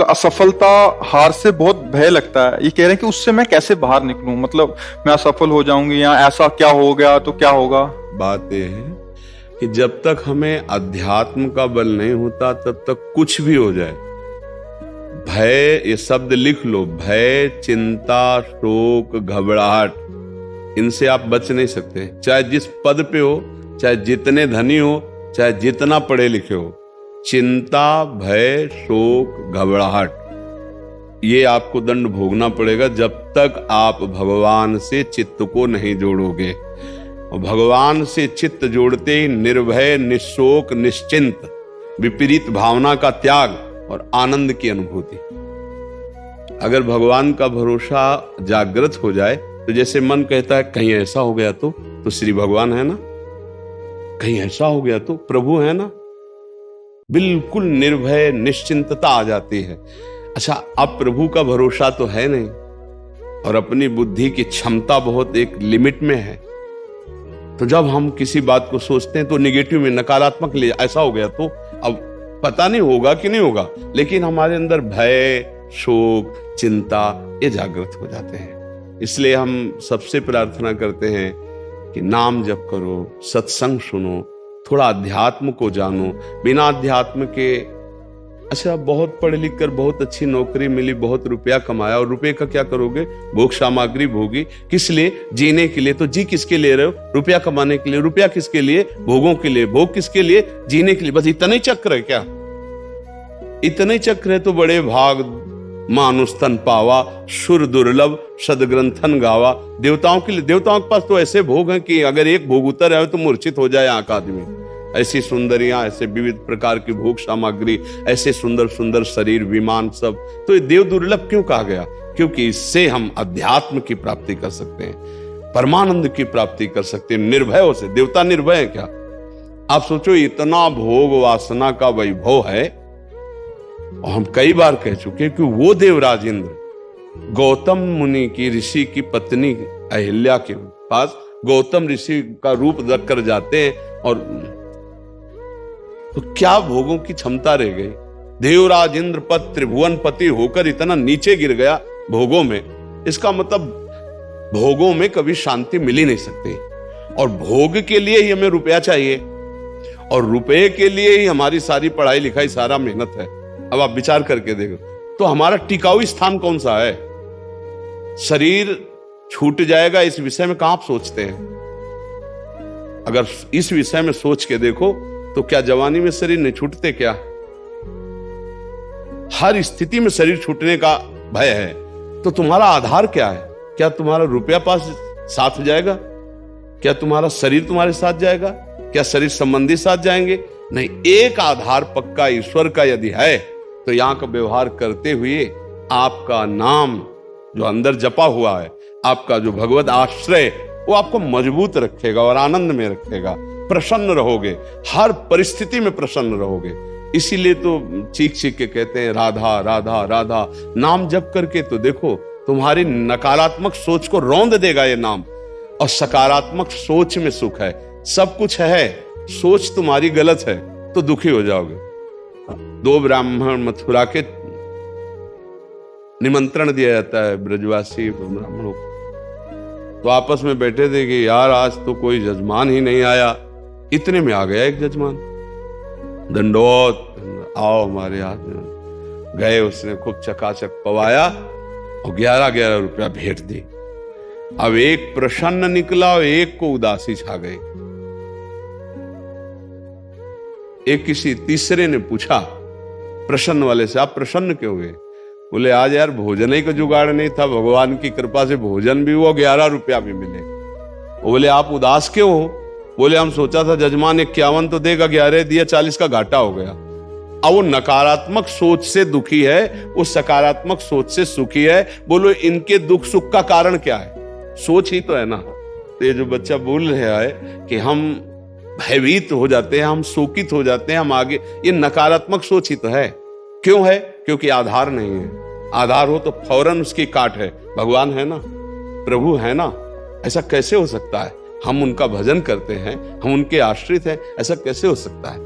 असफलता, हार से बहुत भय लगता है। ये कह रहे हैं कि उससे मैं कैसे बाहर निकलूं, मतलब मैं असफल हो जाऊंगी या ऐसा क्या हो गया तो क्या होगा। बात यह है कि जब तक हमें अध्यात्म का बल नहीं होता तब तक कुछ भी हो जाए, भय, ये शब्द लिख लो, भय, चिंता, शोक, घबराहट, इनसे आप बच नहीं सकते। चाहे जिस पद पे हो, चाहे जितने धनी हो, चाहे जितना पढ़े लिखे हो, चिंता, भय, शोक, घबराहट, ये आपको दंड भोगना पड़ेगा जब तक आप भगवान से चित्त को नहीं जोड़ोगे। और भगवान से चित्त जोड़ते ही निर्भय, निशोक, निश्चिंत, विपरीत भावना का त्याग और आनंद की अनुभूति। अगर भगवान का भरोसा जागृत हो जाए तो जैसे मन कहता है कहीं ऐसा हो गया तो श्री भगवान है ना, कहीं ऐसा हो गया तो प्रभु है ना, बिल्कुल निर्भय निश्चिंतता आ जाती है। अच्छा, अब प्रभु का भरोसा तो है नहीं और अपनी बुद्धि की क्षमता बहुत एक लिमिट में है, तो जब हम किसी बात को सोचते हैं तो निगेटिव में, नकारात्मक ले, ऐसा हो गया तो, अब पता नहीं होगा कि नहीं होगा, लेकिन हमारे अंदर भय, शोक, चिंता ये जागृत हो जाते हैं। इसलिए हम सबसे प्रार्थना करते हैं कि नाम जप करो, सत्संग सुनो, थोड़ा अध्यात्म को जानो। बिना अध्यात्म के, अच्छा बहुत पढ़ लिख कर बहुत अच्छी नौकरी मिली, बहुत रुपया कमाया, और रुपये का क्या करोगे? भोग सामग्री भोगी। किस लिए? जीने के लिए। तो जी किसके लिए रहे हो? रुपया कमाने के लिए। रुपया किसके लिए? भोगों के लिए। भोग किसके लिए? जीने के लिए। बस इतना ही चक्र है क्या? इतना ही चक्र है तो बड़े भाग मानुस्तन पावा, सुर दुर्लभ सदग्रंथन गावा। देवताओं के लिए, देवताओं के पास तो ऐसे भोग हैं कि अगर एक भोग उतर आए तो मूर्छित हो जाए आंख आदमी। ऐसी सुंदरियां, ऐसे विविध प्रकार की भोग सामग्री, ऐसे सुंदर सुंदर शरीर, विमान, सब। तो ये देव दुर्लभ क्यों कहा गया? क्योंकि इससे हम अध्यात्म की प्राप्ति कर सकते हैं, परमानंद की प्राप्ति कर सकते हैं निर्भय हो से। देवता निर्भय है क्या? आप सोचो, इतना भोग वासना का वैभव है, और हम कई बार कह चुके कि वो देवराज इंद्र गौतम मुनि की, ऋषि की पत्नी अहिल्या के पास गौतम ऋषि का रूप रख कर जाते हैं, और तो क्या भोगों की क्षमता रह गई? देवराज इंद्र पद त्रिभुवन पति होकर इतना नीचे गिर गया भोगों में। इसका मतलब भोगों में कभी शांति मिल ही नहीं सकती, और भोग के लिए ही हमें रुपया चाहिए, और रुपये के लिए ही हमारी सारी पढ़ाई लिखाई, सारा मेहनत है। अब आप विचार करके देखो तो हमारा टिकाऊ स्थान कौन सा है? शरीर छूट जाएगा, इस विषय में कहां आप सोचते हैं? अगर इस विषय में सोच के देखो तो क्या जवानी में शरीर नहीं छूटते क्या? हर स्थिति में शरीर छूटने का भय है। तो तुम्हारा आधार क्या है? क्या तुम्हारा रुपया पास साथ जाएगा? क्या तुम्हारा शरीर तुम्हारे साथ जाएगा? क्या शरीर संबंधी साथ जाएंगे? नहीं। एक आधार पक्का ईश्वर का यदि है तो यहां का व्यवहार करते हुए आपका नाम जो अंदर जपा हुआ है, आपका जो भगवत आश्रय, वो आपको मजबूत रखेगा और आनंद में रखेगा। प्रसन्न रहोगे, हर परिस्थिति में प्रसन्न रहोगे। इसीलिए तो चीख चीख के कहते हैं राधा राधा राधा। नाम जप करके तो देखो, तुम्हारी नकारात्मक सोच को रौंद देगा ये नाम, और सकारात्मक सोच में सुख है। सब कुछ है, सोच तुम्हारी गलत है तो दुखी हो जाओगे। दो ब्राह्मण मथुरा के निमंत्रण दिया जाता है, ब्रजवासी ब्राह्मणों को, तो आपस में बैठे थे कि यार आज तो कोई जजमान ही नहीं आया। इतने में आ गया एक जजमान, दंडोत, आओ हमारे हाथ में। गए, उसने खूब चकाचक पवाया और 11-11 रुपया भेंट दी। अब एक प्रसन्न निकला और एक को उदासी छा गई। एक किसी तीसरे ने पूछा प्रसन्न वाले से, आप प्रसन्न क्यों हुए? बोले आज यार भोजन ही का जुगाड़ नहीं था, भगवान की कृपा से भोजन भी हुआ, 11 रुपया भी मिले। बोले आप उदास क्यों हो? बोले हम सोचा था जजमान 51 तो देगा, 11 दिया, 40 का घाटा हो गया। अब वो नकारात्मक सोच से दुखी है, वो सकारात्मक सोच से सुखी है। बोलो इनके दुख सुख का कारण क्या है? सोच ही तो है ना। तो ये जो बच्चा बोल रहा है कि हम भयभीत हो जाते हैं, हम शोकित हो जाते हैं, हम आगे, ये नकारात्मक सोच ही तो है। क्यों है? क्योंकि आधार नहीं है। आधार हो तो फौरन उसकी काट है। भगवान है ना, प्रभु है ना, ऐसा कैसे हो सकता है? हम उनका भजन करते हैं, हम उनके आश्रित हैं, ऐसा कैसे हो सकता है?